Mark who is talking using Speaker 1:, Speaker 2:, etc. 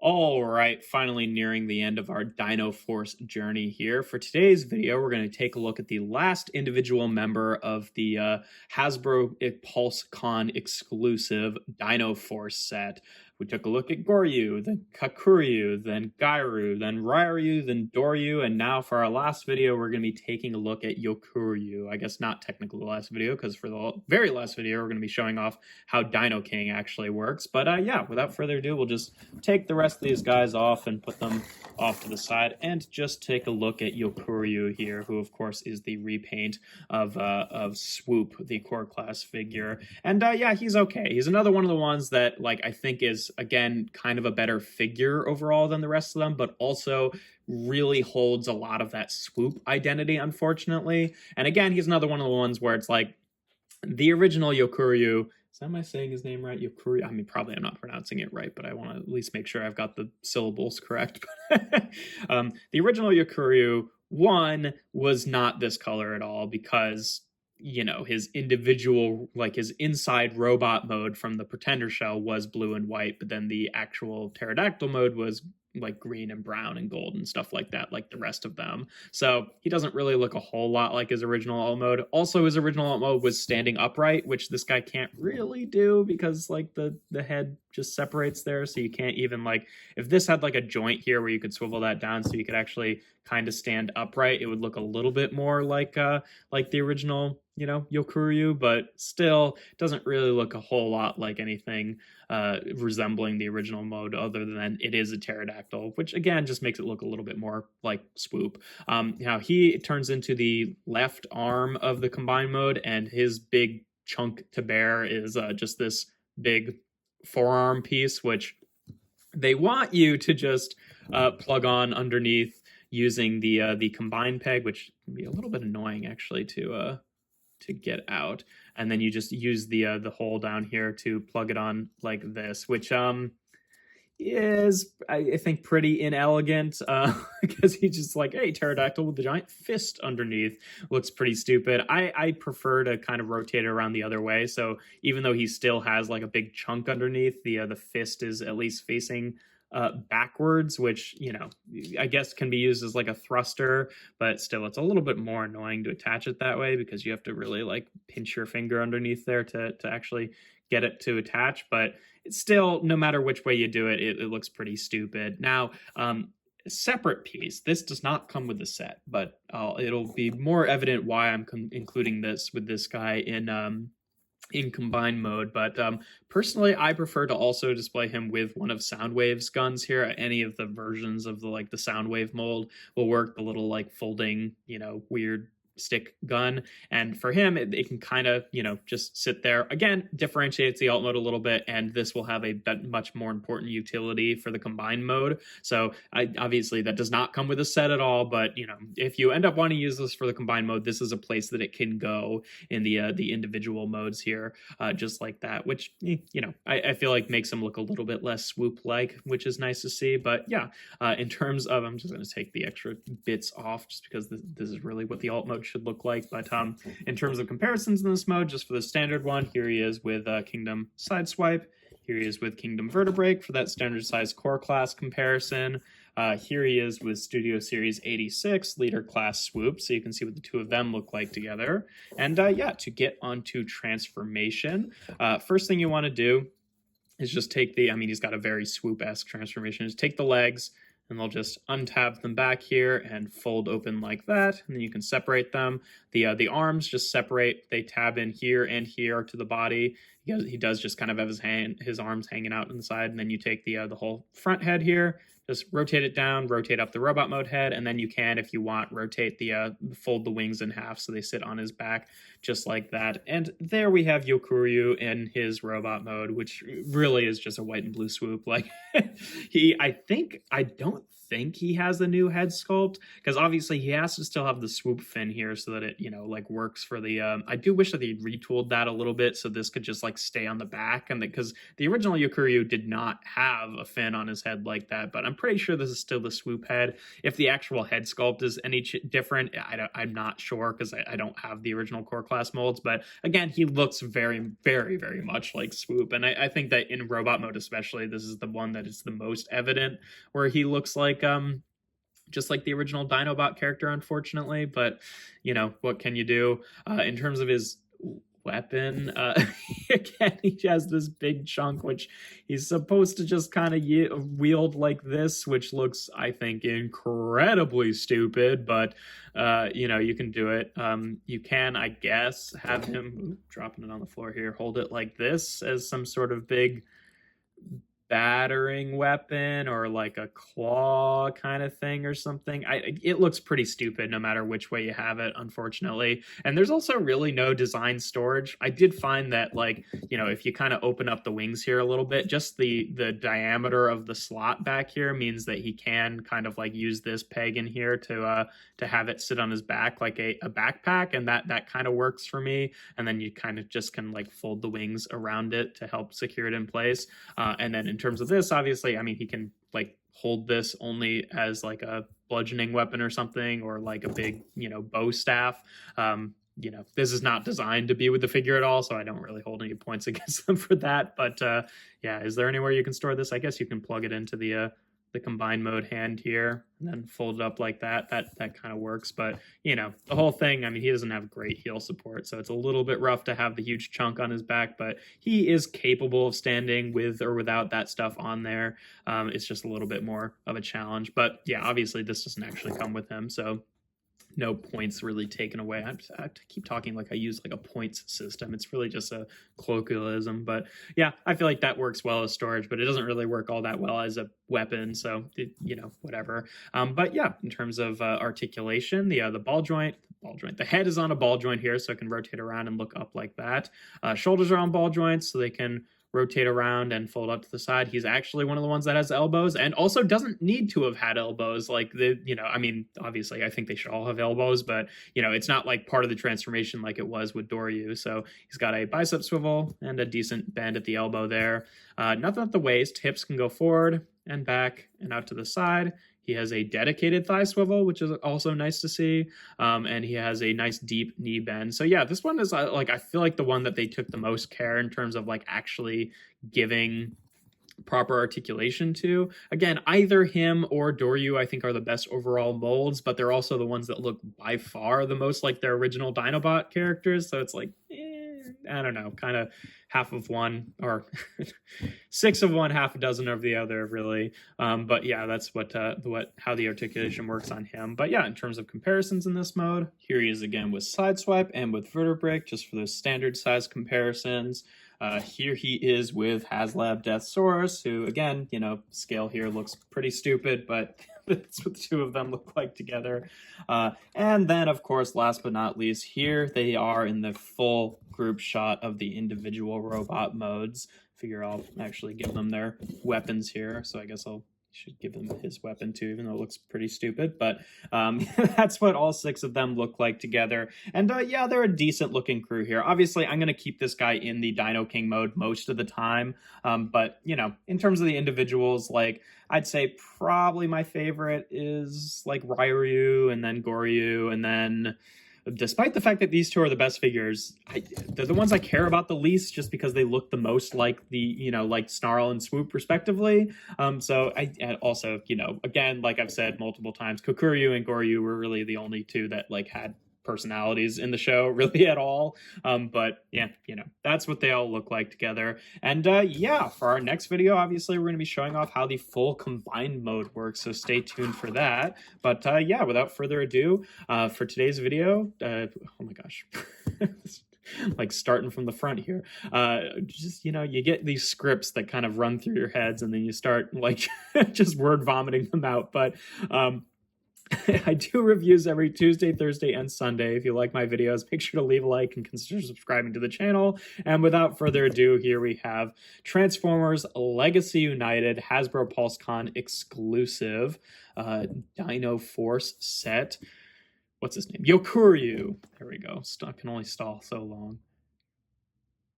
Speaker 1: All right, finally nearing the end of our Dinoforce journey here. For today's video, we're going to take a look at the last individual member of the Hasbro Pulse Con Exclusive Dinoforce set. We took a look at Goryu, then Yokuryu, then Gairu, then Ryoryu, then Doryu, and now for our last video, we're going to be taking a look at Yokuryu. I guess not technically the last video, because for the very last video, we're going to be showing off how Dino King actually works. But yeah, without further ado, we'll just take the rest of these guys off and put them off to the side and just take a look at Yokuryu here, who of course is the repaint of Swoop, the core class figure. And yeah, he's okay. He's another one of the ones that I think is, again, kind of a better figure overall than the rest of them, but also really holds a lot of that Swoop identity, unfortunately. And again, he's another one of the ones where it's like the original Yokuryu. Am I saying his name right? Yokuryu? I mean, probably I'm not pronouncing it right, but I want to at least make sure I've got the syllables correct. The original Yokuryu, one, was not this color at all because, you know, his individual, his inside robot mode from the Pretender shell was blue and white, but then the actual pterodactyl mode was green and brown and gold and stuff like that, like the rest of them. So he doesn't really look a whole lot like his original alt mode. Also, his original alt mode was standing upright, which this guy can't really do because the head just separates there. So you can't even if this had a joint here where you could swivel that down so you could actually kind of stand upright, it would look a little bit more like the original, Yokuryu, but still doesn't really look a whole lot like anything resembling the original mode, other than it is a pterodactyl, which again just makes it look a little bit more like Swoop. Now he turns into the left arm of the combined mode, and his big chunk to bear is just this big forearm piece, which they want you to just plug on underneath using the combined peg, which can be a little bit annoying actually to get out, and then you just use the hole down here to plug it on like this, which is I think pretty inelegant because he's just hey, pterodactyl with the giant fist underneath. Looks pretty stupid. I prefer to kind of rotate it around the other way, so even though he still has a big chunk underneath, the fist is at least facing backwards, which I guess can be used as a thruster, but still it's a little bit more annoying to attach it that way because you have to really pinch your finger underneath there to actually get it to attach. But it's still, no matter which way you do it, it looks pretty stupid. Now, separate piece, this does not come with the set, but it'll be more evident why I'm including this with this guy in combined mode. But personally, I prefer to also display him with one of Soundwave's guns here. Any of the versions of the Soundwave mold will work. The little folding, weird stick gun, and for him it can kind of just sit there. Again, differentiates the alt mode a little bit, and this will have a much more important utility for the combined mode. So obviously that does not come with a set at all, but if you end up wanting to use this for the combined mode, this is a place that it can go in the individual modes here, just like that, which I feel makes him look a little bit less Swoop like, which is nice to see. But yeah, in terms of, I'm just going to take the extra bits off just because this is really what the alt mode should look like. But in terms of comparisons in this mode, just for the standard one, here he is with Kingdom Sideswipe. Here he is with Kingdom Vertebrake for that standard size core class comparison. Here he is with Studio Series 86 Leader Class Swoop, so you can see what the two of them look like together. And yeah, to get onto transformation, first thing you want to do is just take he's got a very Swoop-esque transformation, is take the legs, and they'll just untab them back here and fold open like that, and then you can separate them. The arms just separate, they tab in here and here to the body. He does just kind of have his arms hanging out on the side, and then you take the whole front head here, just rotate it down, rotate up the robot mode head, and then you can, if you want, rotate fold the wings in half so they sit on his back, just like that. And there we have Yokuryu in his robot mode, which really is just a white and blue Swoop. I don't think he has the new head sculpt, because obviously he has to still have the Swoop fin here so that it works for the I do wish that he'd retooled that a little bit so this could just like stay on the back, and because the original Yokuryu did not have a fin on his head like that, but I'm pretty sure this is still the swoop head. If the actual head sculpt is any different, I'm not sure, because I don't have the original core class molds, but again, he looks very, very, very much like Swoop, and I think that in robot mode especially, this is the one that is the most evident, where he looks like just like the original Dinobot character, unfortunately. But you know, what can you do? In terms of his weapon, again, he has this big chunk which he's supposed to just kind of wield like this, which looks, I think, incredibly stupid, but you know, you can do it. You can, I guess, have him dropping it on the floor here, hold it like this as some sort of big battering weapon, or like a claw kind of thing or something. It looks pretty stupid no matter which way you have it, unfortunately. And there's also really no design storage. I did find that, like, you know, if you kind of open up the wings here a little bit, just the diameter of the slot back here means that he can kind of like use this peg in here to have it sit on his back like a backpack, and that kind of works for me. And then you kind of just can like fold the wings around it to help secure it in place. And then in terms of this, obviously, I mean, he can like hold this only as like a bludgeoning weapon or something, or like a big, you know, bow staff. You know, this is not designed to be with the figure at all, so I don't really hold any points against them for that. But yeah, is there anywhere you can store this? I guess you can plug it into the combined mode hand here and then fold it up like that. That kind of works. But you know, the whole thing, I mean, he doesn't have great heel support, so it's a little bit rough to have the huge chunk on his back, but he is capable of standing with or without that stuff on there. It's just a little bit more of a challenge. But yeah, obviously this doesn't actually come with him, so no points really taken away. I have to keep talking like I use like a points system. It's really just a colloquialism. But yeah, I feel like that works well as storage, but it doesn't really work all that well as a weapon. So, you know, whatever. But yeah, in terms of articulation, the ball joint, the head is on a ball joint here, so it can rotate around and look up like that. Shoulders are on ball joints, so they can rotate around and fold up to the side. He's actually one of the ones that has elbows, and also doesn't need to have had elbows. Like, you know, I mean, obviously I think they should all have elbows, but you know, it's not like part of the transformation like it was with Doryu. So he's got a bicep swivel and a decent bend at the elbow there. Nothing at the waist. Hips can go forward and back and out to the side. He has a dedicated thigh swivel, which is also nice to see. And he has a nice deep knee bend. So yeah, this one is like, I feel like the one that they took the most care in terms of like actually giving proper articulation to. Again, either him or Doryu, I think, are the best overall molds, but they're also the ones that look by far the most like their original Dinobot characters. So it's like, I don't know, kind of half of one, or 6 of one, half a dozen of the other, really. But yeah, that's how the articulation works on him. But yeah, in terms of comparisons in this mode, here he is again with Sideswipe and with Vertebrake, just for those standard size comparisons. Here he is with HasLab Deathsaurus, who, again, you know, scale here looks pretty stupid, but that's what the two of them look like together. And then, of course, last but not least, here they are in the full group shot of the individual robot modes. Figure I'll actually give them their weapons here, so I guess should give him his weapon too, even though it looks pretty stupid. But that's what all 6 of them look like together. And yeah, they're a decent looking crew here. Obviously, I'm going to keep this guy in the Dino King mode most of the time. But, you know, in terms of the individuals, like, I'd say probably my favorite is like Ryu, and then Goryu, and then, despite the fact that these two are the best figures, they're the ones I care about the least, just because they look the most like the, you know, like Snarl and Swoop respectively. So I also, you know, again, like I've said multiple times, Yokuryu and Goryu were really the only two that like had personalities in the show really at all. But yeah, you know, that's what they all look like together. And yeah, for our next video, obviously we're going to be showing off how the full combined mode works, so stay tuned for that. But yeah, without further ado, for today's video, oh my gosh, like starting from the front here, just, you know, you get these scripts that kind of run through your heads, and then you start like just word vomiting them out. But I do reviews every Tuesday, Thursday, and Sunday. If you like my videos, make sure to leave a like and consider subscribing to the channel. And without further ado, here we have Transformers Legacy United Hasbro Pulse Con Exclusive Dinoforce set. What's his name? Yokuryu. There we go. Can only stall so long.